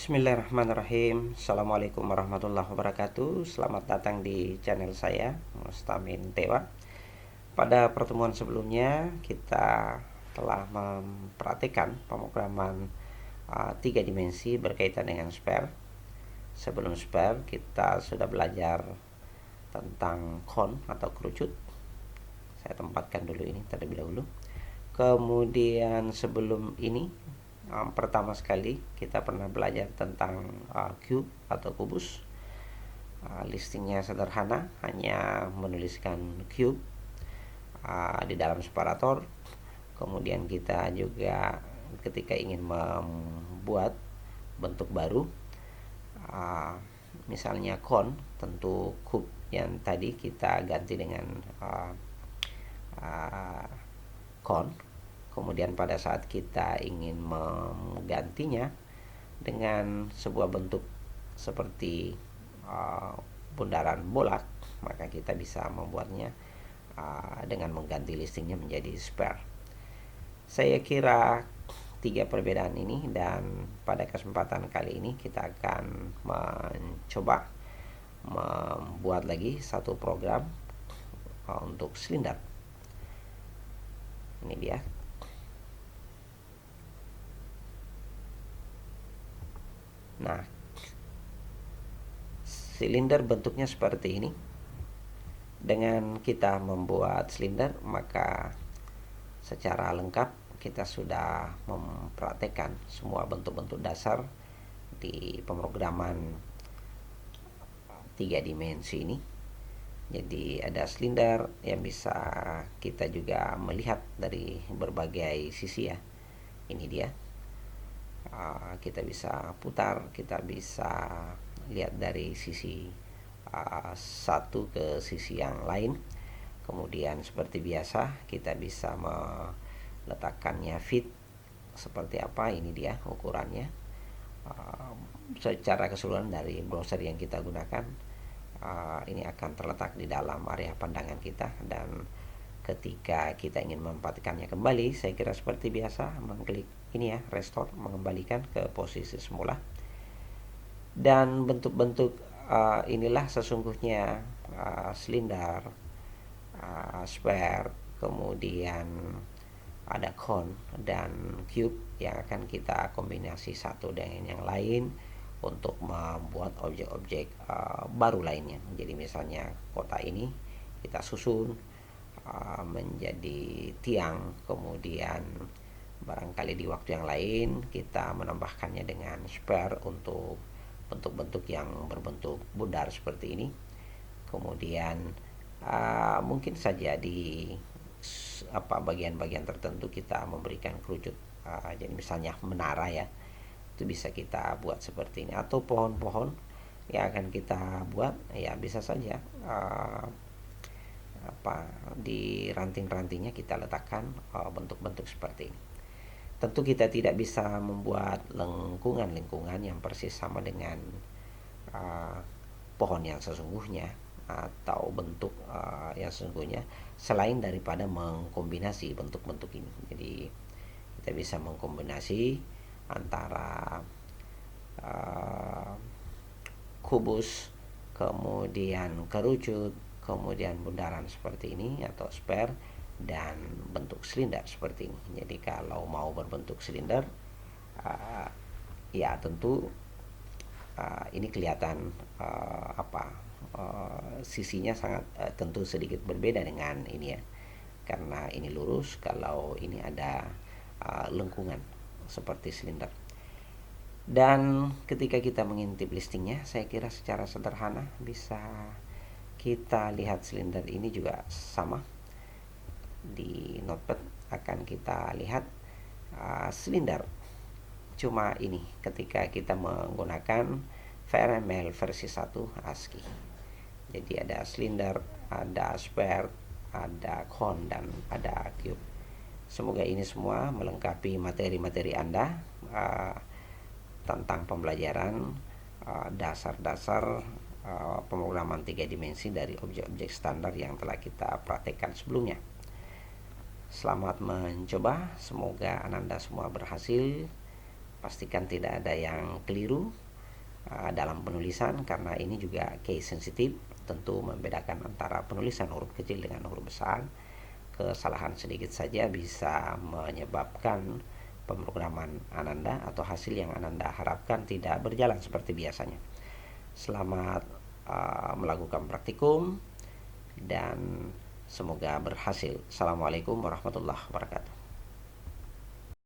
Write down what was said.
Bismillahirrahmanirrahim. Assalamualaikum warahmatullahi wabarakatuh. Selamat datang di channel saya, Mustamin Tewa. Pada pertemuan sebelumnya kita telah mempraktikkan pemrograman 3 dimensi berkaitan dengan sphere. Sebelum sphere kita sudah belajar tentang cone atau kerucut. Saya tempatkan dulu ini terlebih dahulu. Kemudian sebelum ini pertama sekali kita pernah belajar tentang cube atau kubus. Listingnya sederhana, hanya menuliskan cube di dalam separator. Kemudian kita juga ketika ingin membuat bentuk baru, misalnya cone, tentu cube yang tadi kita ganti dengan cone. Kemudian pada saat kita ingin menggantinya dengan sebuah bentuk seperti bundaran bola, maka kita bisa membuatnya dengan mengganti listingnya menjadi sphere. Saya kira 3 perbedaan ini, dan pada kesempatan kali ini kita akan mencoba membuat lagi satu program untuk silinder. Ini dia. Nah, silinder bentuknya seperti ini. Dengan kita membuat silinder, maka secara lengkap kita sudah mempraktekkan semua bentuk-bentuk dasar di pemrograman 3 dimensi ini. Jadi ada silinder yang bisa kita juga melihat dari berbagai sisi ya. Ini dia. Kita bisa putar, kita bisa lihat dari sisi satu ke sisi yang lain. Kemudian seperti biasa kita bisa meletakkannya fit seperti apa. Ini dia ukurannya. Secara keseluruhan dari browser yang kita gunakan, ini akan terletak di dalam area pandangan kita, dan ketika kita ingin menempatkannya kembali, saya kira seperti biasa mengklik ini ya, restore, mengembalikan ke posisi semula. Dan bentuk-bentuk inilah sesungguhnya silinder, sphere, kemudian ada cone dan cube yang akan kita kombinasi satu dengan yang lain untuk membuat objek-objek baru lainnya. Jadi misalnya kota ini kita susun menjadi tiang, kemudian barangkali di waktu yang lain kita menambahkannya dengan sphere untuk bentuk-bentuk yang berbentuk bundar seperti ini. Kemudian mungkin saja di bagian-bagian tertentu kita memberikan kerucut. Jadi misalnya menara ya, itu bisa kita buat seperti ini, atau pohon-pohon yang akan kita buat ya bisa saja di ranting-rantingnya kita letakkan bentuk-bentuk seperti ini. Tentu kita tidak bisa membuat lingkungan yang persis sama dengan pohon yang sesungguhnya atau bentuk yang sesungguhnya, selain daripada mengkombinasi bentuk-bentuk ini. Jadi kita bisa mengkombinasi antara kubus, kemudian kerucut, kemudian bundaran seperti ini atau sphere, dan bentuk silinder seperti ini. Jadi kalau mau berbentuk silinder, ya tentu ini kelihatan sisinya sangat tentu sedikit berbeda dengan ini ya, karena ini lurus, kalau ini ada lengkungan seperti silinder. Dan ketika kita mengintip listingnya, saya kira secara sederhana bisa kita lihat silinder ini juga sama. Di notepad akan kita lihat silinder, cuma ini ketika kita menggunakan VRML versi 1 ASCII. Jadi ada silinder, ada sphere, ada cone, dan ada cube. Semoga ini semua melengkapi materi-materi Anda tentang pembelajaran dasar-dasar pemrograman 3 dimensi dari objek-objek standar yang telah kita praktekkan sebelumnya. Selamat mencoba, semoga Anda semua berhasil. pastikan tidak ada yang keliru dalam penulisan, karena ini juga case sensitif. Tentu membedakan antara penulisan huruf kecil dengan huruf besar, kesalahan sedikit saja bisa menyebabkan pemrograman Ananda atau hasil yang Ananda harapkan tidak berjalan seperti biasanya. Selamat melakukan praktikum dan semoga berhasil. Assalamualaikum warahmatullahi wabarakatuh.